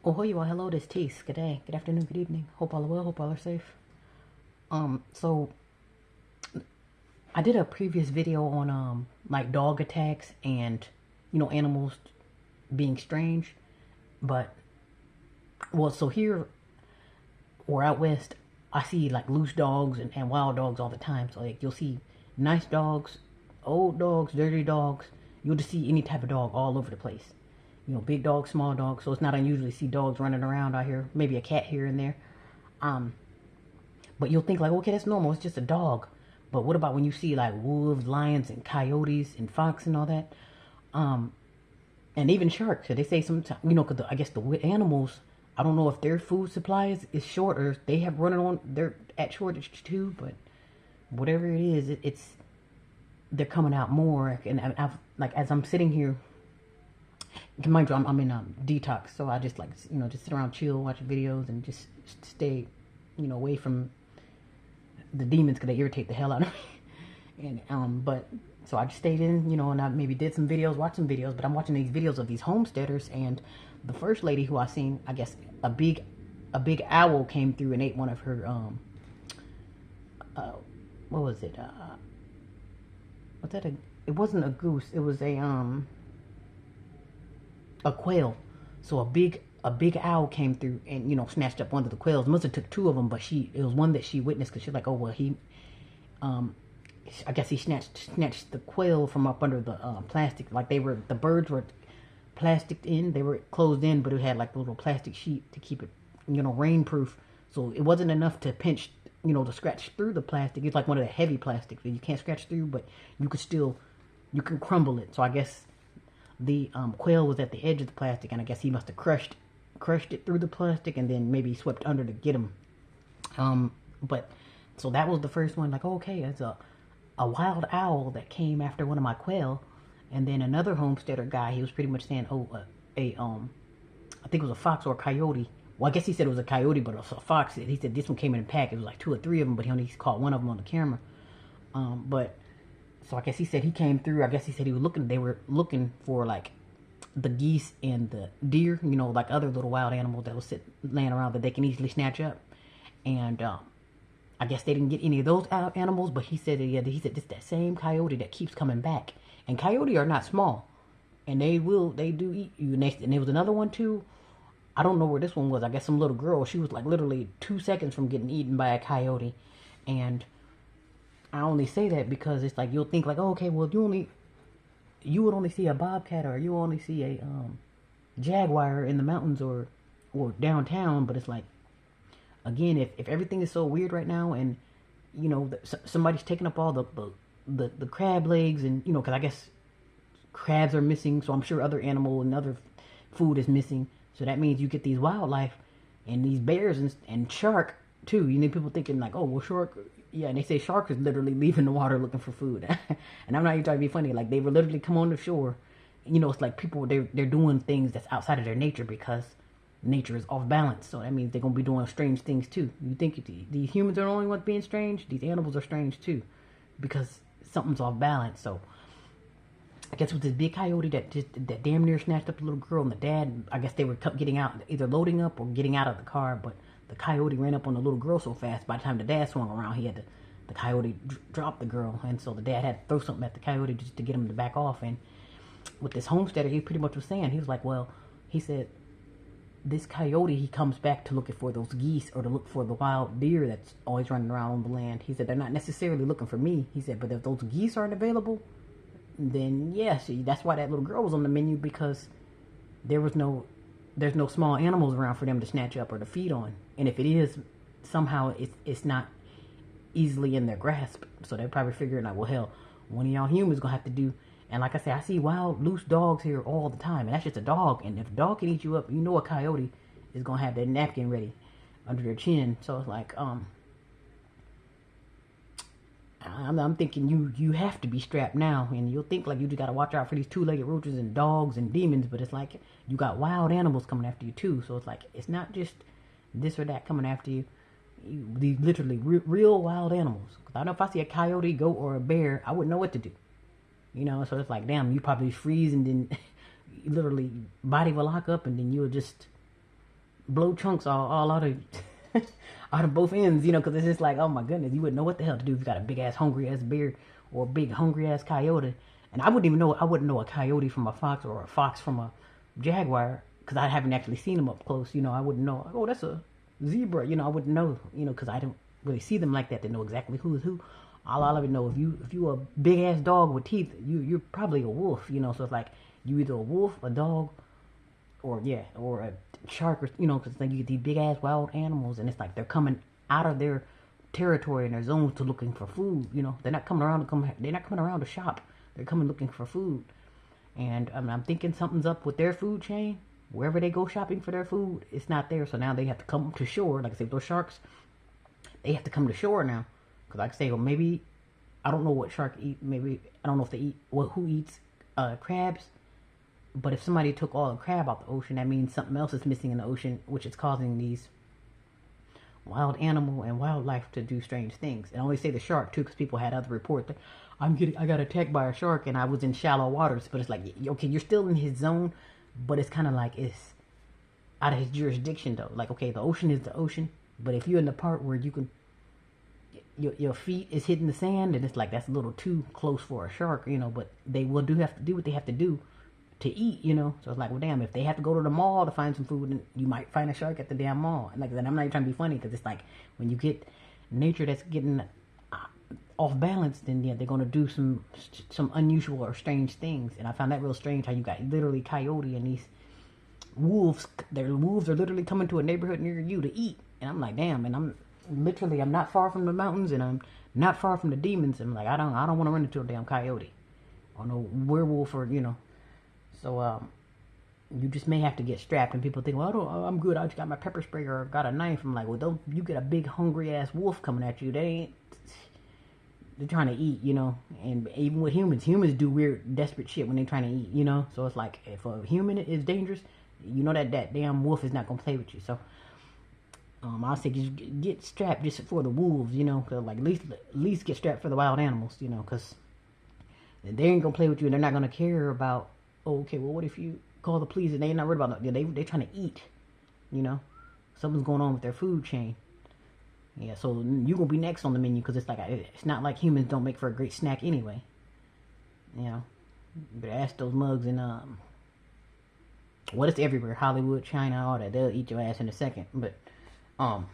Oh, hey, well, hello, this Tease. Good day, good afternoon, good evening. Hope all are well, hope all are safe. So I did a previous video on like dog attacks and animals being strange, but so here or out west, I see like loose dogs and wild dogs all the time. So like you'll see nice dogs, old dogs, dirty dogs. You'll just see any type of dog all over the place. Big dogs, small dogs. So it's not unusual to see dogs running around out here. Maybe a cat here and there. Um, But you'll think like, okay, that's normal. It's just a dog. But what about when you see like wolves, lions, and coyotes and fox and all that? Um, and even sharks. So they say sometimes, because I guess the animals, I don't know if their food supply is short or they have running on, they're at shortage too. But whatever it is, it's they're coming out more. And I've like as I'm sitting here, mind you, I'm in detox, so I just like just sit around, chill, watch videos, and just stay away from the demons because they irritate the hell out of me. And but so I just stayed in, and I maybe did some videos, watched some videos, but I'm watching these videos of these homesteaders, and the first lady who I seen, I guess a big owl came through and ate one of her uh what was it? What's that? It wasn't a goose. It was a quail. So a big owl came through and snatched up one of the quails. Must have took two of them, but it was one that she witnessed because she's like, oh well, um I guess he snatched the quail from up under the plastic. Like the birds were plastic in, they were closed in, but it had like a little plastic sheet to keep it rainproof. So it wasn't enough to pinch, to scratch through the plastic. It's like one of the heavy plastics that you can't scratch through, but you can crumble it. So I guess the quail was at the edge of the plastic, and I guess he must have crushed it through the plastic, and then maybe swept under to get him. But so that was the first one. Like, oh, okay, it's a wild owl that came after one of my quail, and then another homesteader guy. He was pretty much saying, oh, I think it was a fox or a coyote. Well, I guess he said it was a coyote, but it was a fox. He said this one came in a pack. It was like two or three of them, but he only caught one of them on the camera. But so I guess he said he came through. I guess he said they were looking for like the geese and the deer, like other little wild animals that was laying around that they can easily snatch up. And I guess they didn't get any of those animals, but he said it's that same coyote that keeps coming back. And coyote are not small, and they do eat you. And there was another one too. I don't know where this one was. I guess some little girl. She was like literally 2 seconds from getting eaten by a coyote, and I only say that because it's like you'll think like, oh, okay, well you would only see a bobcat or you only see a jaguar in the mountains or downtown, but it's like again, if everything is so weird right now, and somebody's taking up all the crab legs, and because I guess crabs are missing, so I'm sure other animal and other food is missing. So that means you get these wildlife and these bears and shark too. People thinking like, oh well, shark. Yeah, and they say shark is literally leaving the water looking for food. And I'm not even trying to be funny. Like they will literally come on the shore. It's like people they're doing things that's outside of their nature because nature is off balance. So that means they're gonna be doing strange things too. You think these humans are the only ones being strange? These animals are strange too, because something's off balance. So I guess with this big coyote that damn near snatched up a little girl, and the dad, I guess they were getting out, either loading up or getting out of the car, but the coyote ran up on the little girl so fast. By the time the dad swung around, the coyote dropped the girl, and so the dad had to throw something at the coyote just to get him to back off. And with this homesteader, he pretty much was saying, he was like, well, he said this coyote, he comes back to looking for those geese or to look for the wild deer that's always running around on the land. He said they're not necessarily looking for me. He said, but if those geese aren't available, then yeah, see, that's why that little girl was on the menu, because there's no small animals around for them to snatch up or to feed on. And if it is, somehow it's not easily in their grasp. So they're probably figuring out, well, hell, one of y'all humans gonna have to do. And like I say, I see wild loose dogs here all the time, and that's just a dog. And if a dog can eat you up, a coyote is gonna have their napkin ready under their chin. So it's like I'm thinking you have to be strapped now, and you'll think like you just gotta watch out for these two-legged roaches and dogs and demons, but it's like you got wild animals coming after you too. So it's like it's not just this or that coming after you. These literally real wild animals. Cause I know if I see a coyote, goat, or a bear, I wouldn't know what to do. So it's like, damn, you probably freeze and then literally body will lock up, and then you'll just blow chunks all out of out of both ends, you know, because it's just like, oh my goodness, you wouldn't know what the hell to do if you got a big ass hungry ass bear or a big hungry ass coyote. And I wouldn't even know, I wouldn't know a coyote from a fox or a fox from a jaguar because I haven't actually seen them up close. You know, I wouldn't know, oh, that's a zebra. You know, I wouldn't know, you know, because I don't really see them like that to know exactly who is who. All I would know, if you a big ass dog with teeth, you're probably a wolf. You know, so it's like you either a wolf, a dog, or a shark, or you know, because like you get these big ass wild animals, and it's like they're coming out of their territory and their zones to looking for food. You know, they're not coming around to shop. They're coming looking for food. And I'm thinking something's up with their food chain. Wherever they go shopping for their food, it's not there. So now they have to come to shore. Like I said, those sharks, they have to come to shore now. Because like I say, well, maybe, I don't know what shark eat. Maybe, I don't know if they eat, who eats crabs. But if somebody took all the crab out the ocean, that means something else is missing in the ocean, which is causing these wild animal and wildlife to do strange things. And I only say the shark too, because people had other reports that I got attacked by a shark and I was in shallow waters. But it's like, okay, you're still in his zone, but it's kind of like it's out of his jurisdiction though. Like, okay, the ocean is the ocean, but if you're in the part where you can, your feet is hitting the sand, and it's like that's a little too close for a shark, you know. But they will have to do what they have to do to eat, you know. So it's like, well, damn, if they have to go to the mall to find some food, then you might find a shark at the damn mall. And like then I'm not even trying to be funny, because it's like when you get nature that's getting off balance, then yeah, they're gonna do some unusual or strange things. And I found that real strange, how you got literally coyote and these wolves. Their wolves are literally coming to a neighborhood near you to eat. And I'm like, damn. And I'm not far from the mountains, and I'm not far from the demons. And I'm like, I don't want to run into a damn coyote or no werewolf, or you know. So you just may have to get strapped. And people think, well, I'm good. I just got my pepper spray or got a knife. I'm like, well, don't you get a big hungry ass wolf coming at you? They're trying to eat, you know. And even with humans do weird, desperate shit when they're trying to eat, you know. So it's like, if a human is dangerous, you know that damn wolf is not gonna play with you. So I'll say just get strapped just for the wolves, you know. Cause like at least get strapped for the wild animals, you know, because they ain't gonna play with you, and they're not gonna care about, oh, okay, well, what if you call the police and they're not worried about it? They're trying to eat, you know. Something's going on with their food chain. Yeah, so you're going to be next on the menu, because it's like, it's not like humans don't make for a great snack anyway. You know, but ask those mugs in, it's everywhere, Hollywood, China, all that. They'll eat your ass in a second. But, so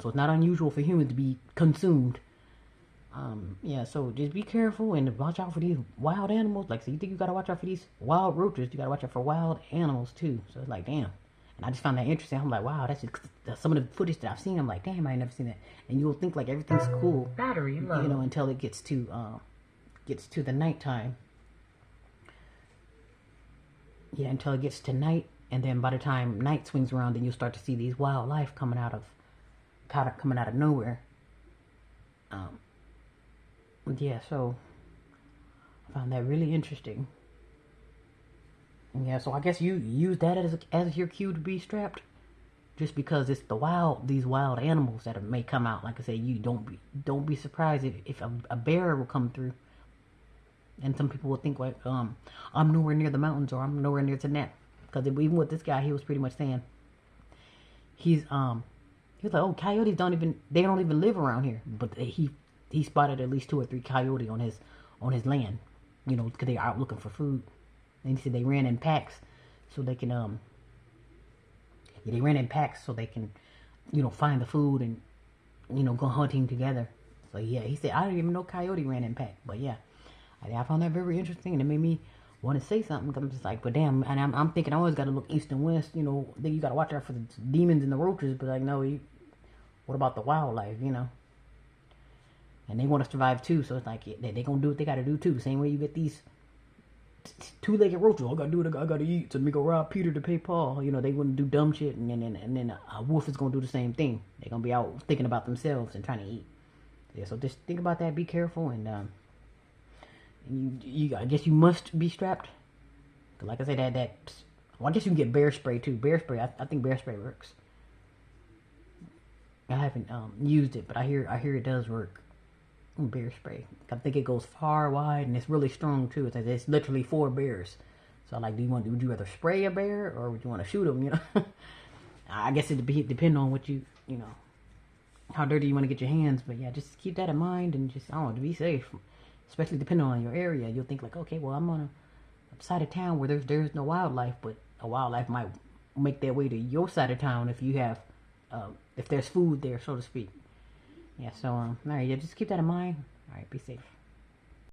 it's not unusual for humans to be consumed. Yeah, so just be careful and watch out for these wild animals. Like, so you think you gotta watch out for these wild roaches, you gotta watch out for wild animals too. So it's like, damn. And I just found that interesting. I'm like, wow, that's just some of the footage that I've seen. I'm like, damn, I ain't never seen that. And you'll think like everything's cool, Battery low, you know, until it gets to the nighttime. Yeah, until it gets to night, and then by the time night swings around, then you'll start to see these wildlife coming out of nowhere. Yeah, so I found that really interesting. Yeah, so I guess you use that as your cue to be strapped, just because it's these wild animals that may come out. Like I say, you don't be surprised if a bear will come through. And some people will think like, I'm nowhere near the mountains, or I'm nowhere near to that. Because even with this guy, he was pretty much saying he was like, oh, coyotes don't even live around here. But he spotted at least 2 or 3 coyote on his land, you know, because they are out looking for food. And he said they ran in packs so they can you know, find the food and, you know, go hunting together. So yeah, he said I didn't even know coyote ran in pack. But yeah, I found that very interesting, and it made me want to say something, because I'm just like, but damn. And I'm thinking I always got to look east and west, you know. Then you got to watch out for the demons and the roaches. But like, no, what about the wildlife, you know? And they want to survive too, so it's like they're gonna do what they gotta do too. Same way you get these 2-legged roaches. I gotta eat, so me go rob Peter to pay Paul. You know, they wouldn't do dumb shit, and then a wolf is gonna do the same thing. They're gonna be out thinking about themselves and trying to eat. Yeah, so just think about that. Be careful, and I guess you must be strapped. Like I said, well, I guess you can get bear spray too. Bear spray, I think bear spray works. I haven't used it, but I hear it does work. Bear spray. I think it goes far wide, and it's really strong too. It's literally 4 bears. So like, would you rather spray a bear, or would you want to shoot them? You know. I guess it depend on what you know, how dirty you want to get your hands. But yeah, just keep that in mind and just, I don't know, to be safe. Especially depending on your area. You'll think like, okay, well, I'm on a side of town where there's no wildlife, but a wildlife might make their way to your side of town if you have, if there's food there, so to speak. Yeah, so, all right, yeah, just keep that in mind. All right, be safe.